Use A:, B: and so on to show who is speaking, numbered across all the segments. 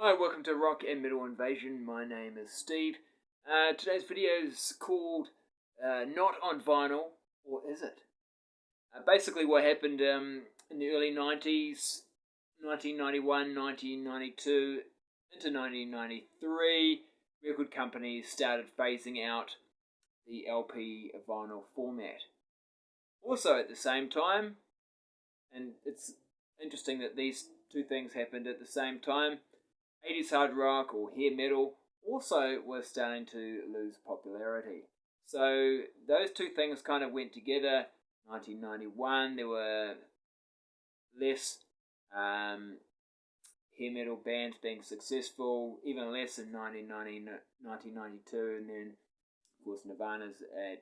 A: Hi, welcome to Rock and Metal Invasion. My name is Steve. Today's video is called Not on Vinyl, or is it? Basically what happened in the early 90s, 1991, 1992, into 1993, record companies started phasing out the LP vinyl format. Also at the same time, and it's interesting that these two things happened at the same time, 80s hard rock or hair metal also was starting to lose popularity. So those two things kind of went together. 1991, there were less hair metal bands being successful, even less in 1992, and then of course Nirvana's at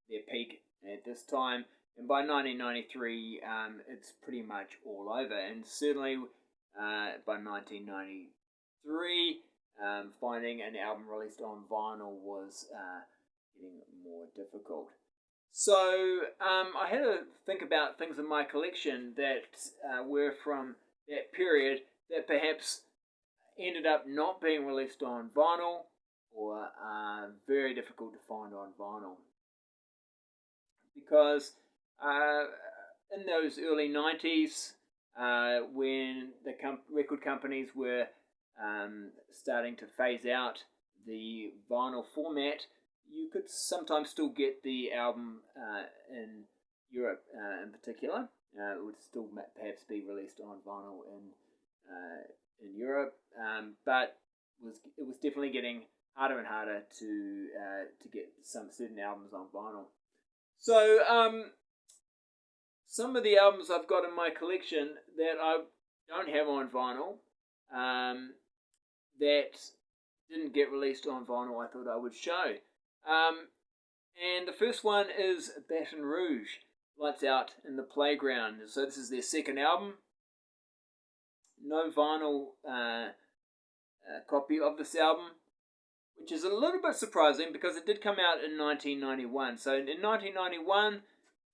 A: their peak at this time. And by 1993, it's pretty much all over, and certainly by 1993, finding an album released on vinyl was getting more difficult. So I had to think about things in my collection that were from that period that perhaps ended up not being released on vinyl or very difficult to find on vinyl. Because in those early 90s, when the record companies were starting to phase out the vinyl format, you could sometimes still get the album in Europe in particular. It would still perhaps be released on vinyl in Europe, but it was definitely getting harder and harder to get some certain albums on vinyl. So some of the albums I've got in my collection that I don't have on vinyl, that didn't get released on vinyl, I thought I would show. And the first one is Baton Rouge, Lights Out in the Playground. So this is their second album. No vinyl copy of this album, which is a little bit surprising because it did come out in 1991. So in 1991,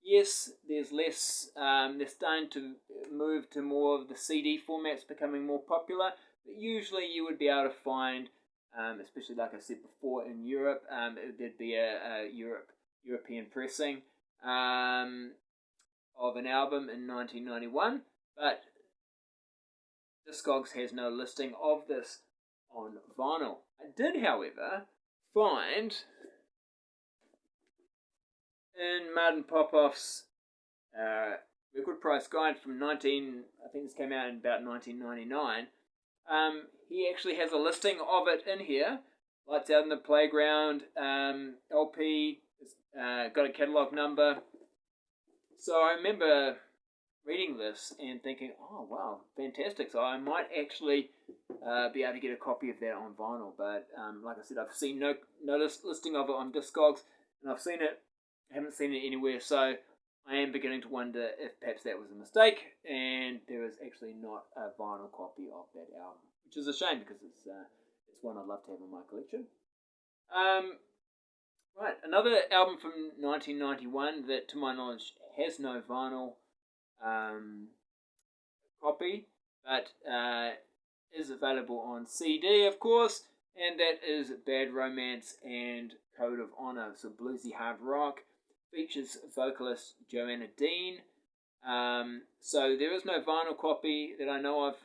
A: yes, there's less. They're starting to move to more of the CD formats becoming more popular. But usually you would be able to find, especially like I said before, in Europe, there'd be a European pressing of an album in 1991. But Discogs has no listing of this on vinyl. I did, however, find in Martin Popoff's record price guide from I think this came out in about 1999, he actually has a listing of it in here. Lights Out in the Playground, LP, got a catalogue number. So I remember reading this and thinking, oh wow, fantastic. So I might actually be able to get a copy of that on vinyl. But like I said, I've seen no listing of it on Discogs, and I haven't seen it anywhere. So I am beginning to wonder if perhaps that was a mistake, and there is actually not a vinyl copy of that album, which is a shame because it's one I'd love to have in my collection. Right, another album from 1991 that, to my knowledge, has no vinyl copy, but is available on CD, of course, and that is Bad Romance and Code of Honor. So bluesy hard rock, features vocalist Joanna Dean. So there is no vinyl copy that I know of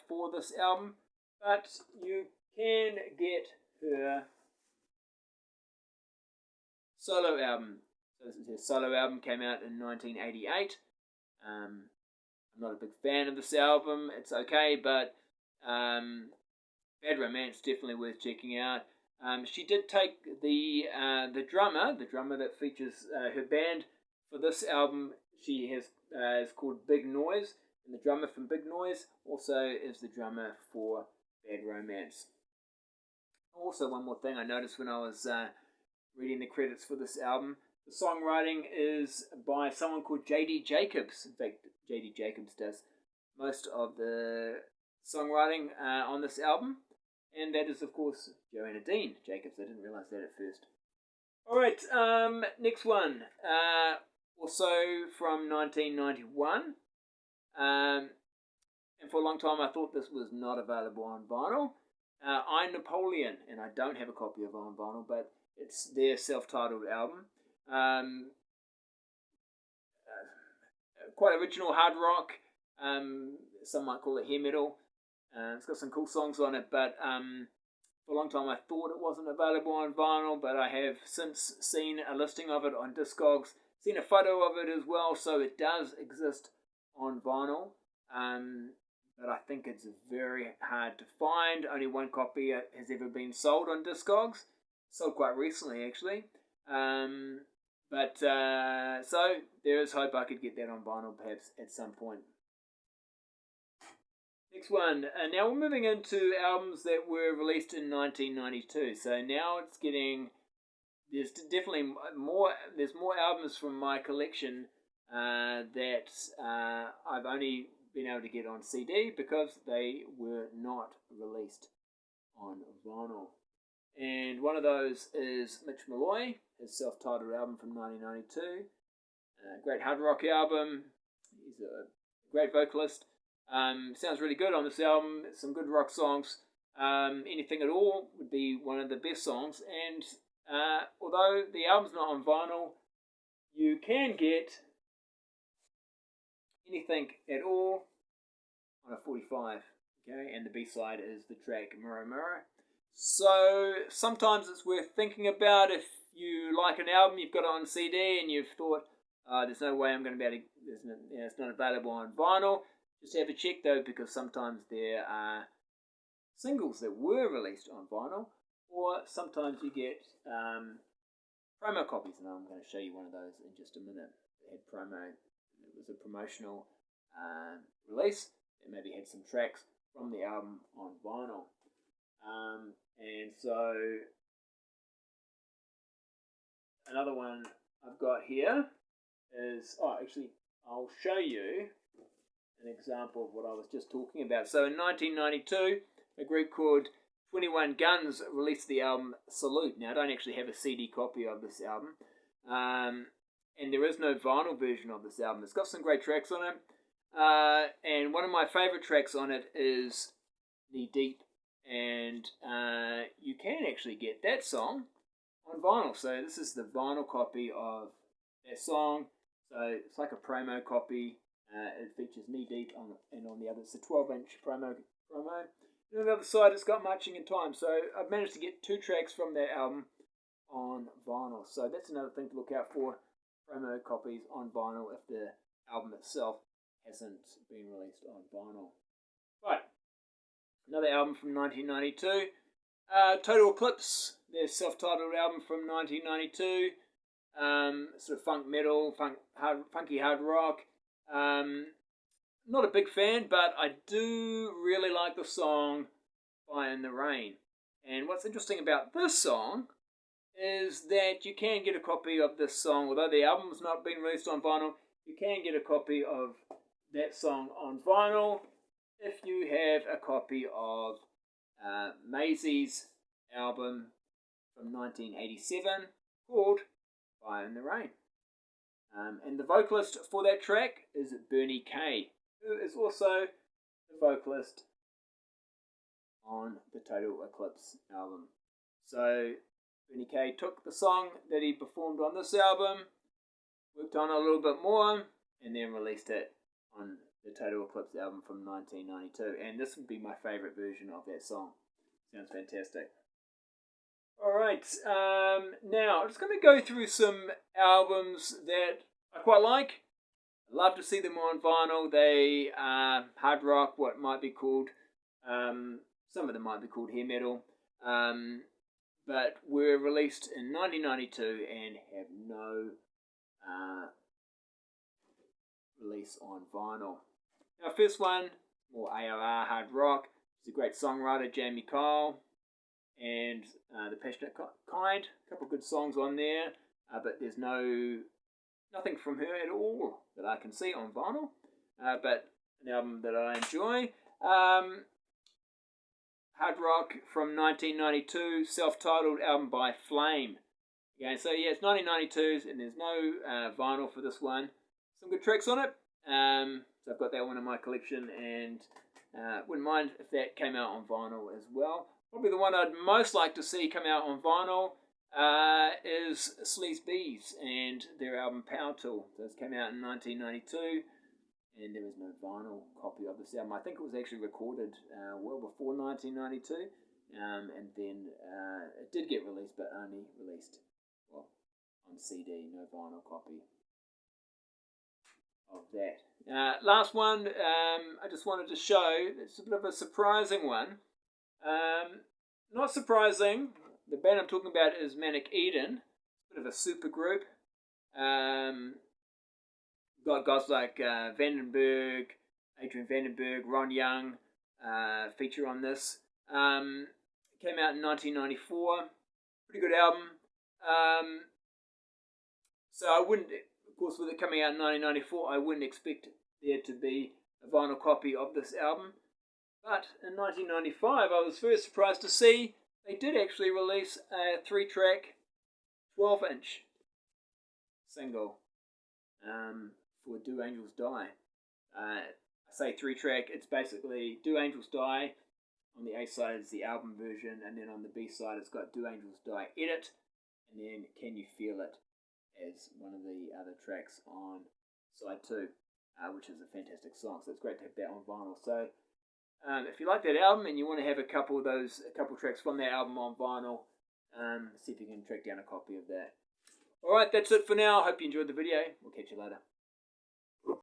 A: for this album, but you can get her solo album. So this is her solo album, came out in 1988. I'm not a big fan of this album. It's okay, but Bad Romance definitely worth checking out. She did take the drummer that features her band for this album. She has is called Big Noise, and the drummer from Big Noise also is the drummer for Bad Romance. Also, one more thing I noticed when I was reading the credits for this album, the songwriting is by someone called J.D. Jacobs. In fact, J.D. Jacobs does most of the songwriting on this album. And that is, of course, Joanna Dean Jacobs. I didn't realise that at first. Alright, next one. Also from 1991. And for a long time I thought this was not available on vinyl. I Napoleon, and I don't have a copy of it on vinyl, but it's their self-titled album. Quite original hard rock. Some might call it hair metal. It's got some cool songs on it, but for a long time I thought it wasn't available on vinyl, but I have since seen a listing of it on Discogs, seen a photo of it as well, so it does exist on vinyl. But I think it's very hard to find. Only one copy has ever been sold on Discogs. Sold quite recently, actually. So there is hope I could get that on vinyl perhaps at some point. Next one. Now we're moving into albums that were released in 1992. So now it's getting... There's definitely more... There's more albums from my collection that I've only been able to get on CD because they were not released on vinyl. And one of those is Mitch Malloy, his self-titled album from 1992. Great hard rock album. He's a great vocalist. Sounds really good on this album. Some good rock songs. Anything at All would be one of the best songs. And although the album's not on vinyl, you can get Anything at All on a 45. Okay, and the B-side is the track Mirror Mirror. So sometimes it's worth thinking about. If you like an album, you've got it on CD, and you've thought, there's no way I'm going to be able to, it's not available on vinyl. Just have a check though, because sometimes there are singles that were released on vinyl, or sometimes you get promo copies, and I'm going to show you one of those in just a minute. It had promo. It was a promotional release. It maybe had some tracks from the album on vinyl. And so another one I've got here is, actually I'll show you an example of what I was just talking about. So in 1992, a group called 21 Guns released the album Salute. Now I don't actually have a CD copy of this album, and there is no vinyl version of this album. It's got some great tracks on it, and one of my favourite tracks on it is Knee Deep. And you can actually get that song on vinyl. So this is the vinyl copy of that song. So it's like a promo copy. It features Knee Deep and on the other, it's a 12-inch promo. And on the other side, it's got Marching in Time. So I've managed to get 2 tracks from that album on vinyl. So that's another thing to look out for: promo copies on vinyl if the album itself hasn't been released on vinyl. Right. Another album from 1992, Total Eclipse, their self-titled album from 1992, sort of funk metal, funky hard rock. Not a big fan, but I do really like the song Fire in the Rain. And what's interesting about this song is that you can get a copy of this song, although the album's not been released on vinyl, you can get a copy of that song on vinyl if you have a copy of Maisie's album from 1987 called Fire in the Rain. And the vocalist for that track is Bernie Kay, who is also the vocalist on the Total Eclipse album. So Bernie Kay took the song that he performed on this album, worked on it a little bit more, and then released it on the Total Eclipse album from 1992, and this would be my favourite version of that song. Sounds fantastic. Alright, now I'm just going to go through some albums that I quite like. I love to see them on vinyl. They are hard rock, what might be called, some of them might be called hair metal, but were released in 1992 and have no release on vinyl. Now, first one, more AOR hard rock. He's a great songwriter, Jamie Kyle, and The Passionate Kind. A couple of good songs on there, but there's nothing from her at all that I can see on vinyl. But an album that I enjoy. Hard rock from 1992, self-titled album by Flame. Okay, so yeah, it's 1992, and there's no vinyl for this one. Some good tracks on it. So I've got that one in my collection, and Wouldn't mind if that came out on vinyl as well. Probably the one I'd most like to see come out on vinyl is Sleaze Bees and their album Power Tool. This came out in 1992, and there was no vinyl copy of this album. I think it was actually recorded well before 1992, and then it did get released, but only released on CD, no vinyl copy of that. Last one, I just wanted to show. It's a bit of a surprising one. Not surprising. The band I'm talking about is Manic Eden. Bit of a super group. Got guys like Vandenberg, Adrian Vandenberg, Ron Young feature on this. Came out in 1994. Pretty good album. So I wouldn't, of course, with it coming out in 1994, I wouldn't expect there to be a vinyl copy of this album. But in 1995, I was very surprised to see they did actually release a 3-track, 12-inch single for Do Angels Die. I say 3-track, it's basically Do Angels Die. On the A side is the album version, and then on the B side it's got Do Angels Die Edit, and then Can You Feel It as one of the other tracks on side 2, which is a fantastic song. So it's great to have that on vinyl. So if you like that album and you want to have a couple tracks from that album on vinyl, see if you can track down a copy of that. Alright, that's it for now. Hope you enjoyed the video. We'll catch you later.